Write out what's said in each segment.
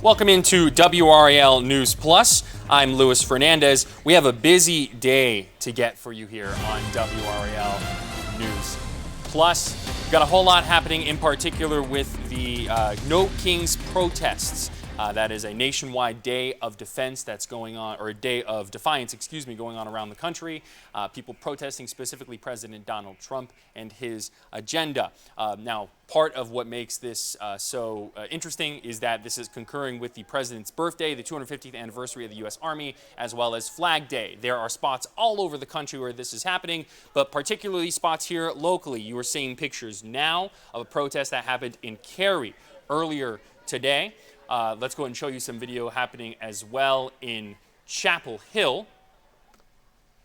Welcome into WRAL News Plus. I'm Luis Fernandez. We have a busy day to get for you here on WRAL News Plus. We've got a whole lot happening, in particular with the No Kings protests. That is a nationwide day of defense that's going on, or a day of defiance, going on around the country. People protesting specifically President Donald Trump and his agenda. Now, part of what makes this so interesting is that this is concurring with the president's birthday, the 250th anniversary of the U.S. Army, as well as Flag Day. There are spots all over the country where this is happening, but particularly spots here locally. You are seeing pictures now of a protest that happened in Cary earlier today. Let's go ahead and show you some video happening as well in Chapel Hill.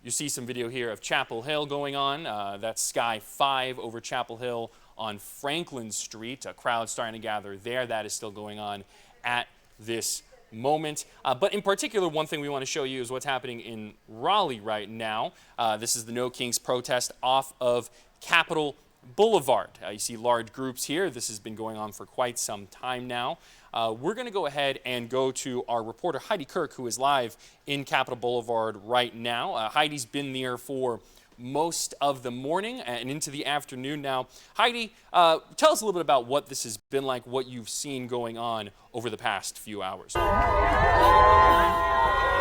You see some video here of Chapel Hill going on. That's Sky 5 over Chapel Hill on Franklin Street. A crowd starting to gather there. That is still going on at this moment. But in particular, one thing we want to show you is what's happening in Raleigh right now. This is the No Kings protest off of Capitol Boulevard. You see large groups here. This has been going on for quite some time now. We're going to go ahead and go to our reporter Heidi Kirk, who is live in Capitol Boulevard right now. Heidi's been there for most of the morning and into the afternoon now. Heidi, tell us a little bit about what this has been like, what you've seen going on over the past few hours.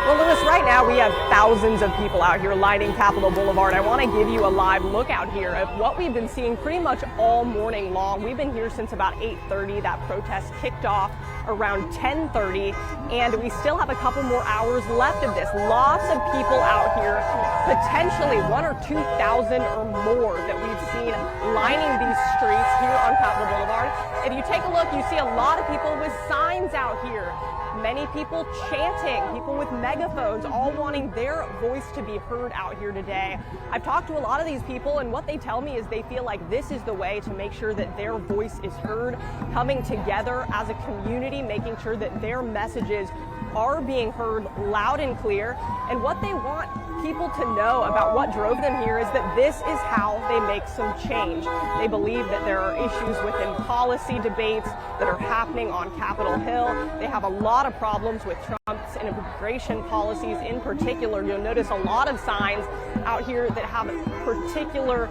Well, Lewis, right now we have thousands of people out here lining Capitol Boulevard. I want to give you a live look out here at what we've been seeing pretty much all morning long. We've been here since about 8:30. That protest kicked off around 10:30, and we still have a couple more hours left of this. Lots of people out here, potentially 1,000 or 2,000 or more that we've seen lining these streets here on Capitol Boulevard. If you take a look, you see a lot of people with signs out here. Many people chanting, people with megaphones, all wanting their voice to be heard out here today. I've talked to a lot of these people, and what they tell me is they feel like this is the way to make sure that their voice is heard, coming together as a community, making sure that their messages are being heard loud and clear. And what they want people to know about what drove them here is that this is how they make some change. They believe that there are issues within policy debates that are happening on Capitol Hill. They have a lot of problems with Trump's immigration policies in particular. You'll notice a lot of signs out here that have particular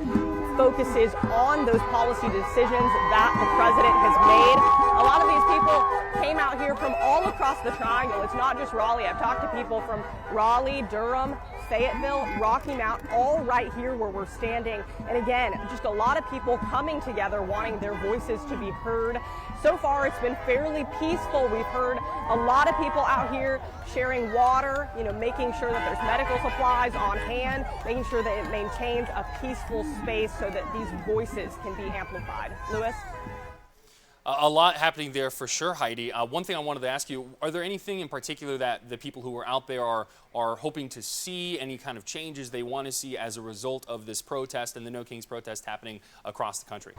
focuses on those policy decisions that the president has made. A lot of these people came out here from all across the triangle. It's not just Raleigh. I've talked to people from Raleigh, Durham, Fayetteville, Rocky Mount, all right here where we're standing. And again, just a lot of people coming together wanting their voices to be heard. So far, it's been fairly peaceful. We've heard a lot of people out here sharing water, making sure that there's medical supplies on hand, making sure that it maintains a peaceful space so that these voices can be amplified. Lewis? A lot happening there for sure, Heidi. One thing I wanted to ask you, are there anything in particular that the people who are out there are hoping to see, any kind of changes they want to see as a result of this protest and the No Kings protest happening across the country?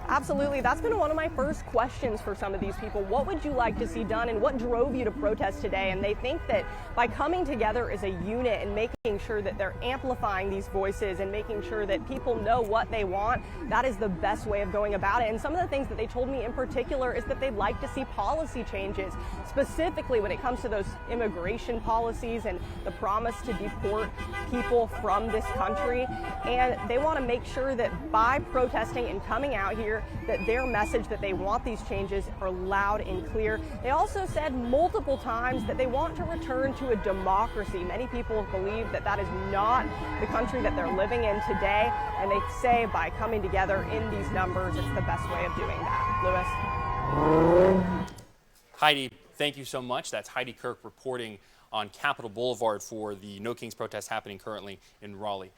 Absolutely. That's been one of my first questions for some of these people. What would you like to see done, and what drove you to protest today? And they think that by coming together as a unit and making sure that they're amplifying these voices and making sure that people know what they want, that is the best way of going about it. And some of the things that they told me in particular is that they'd like to see policy changes, specifically when it comes to those immigration policies and the promise to deport people from this country. And they want to make sure that by protesting and coming out here, that their message that they want these changes are loud and clear. They also said multiple times that they want to return to a democracy. Many people believe that that is not the country that they're living in today, and they say by coming together in these numbers, it's the best way of doing that. Lewis? Heidi, thank you so much. That's Heidi Kirk reporting on Capitol Boulevard for the No Kings protest happening currently in Raleigh.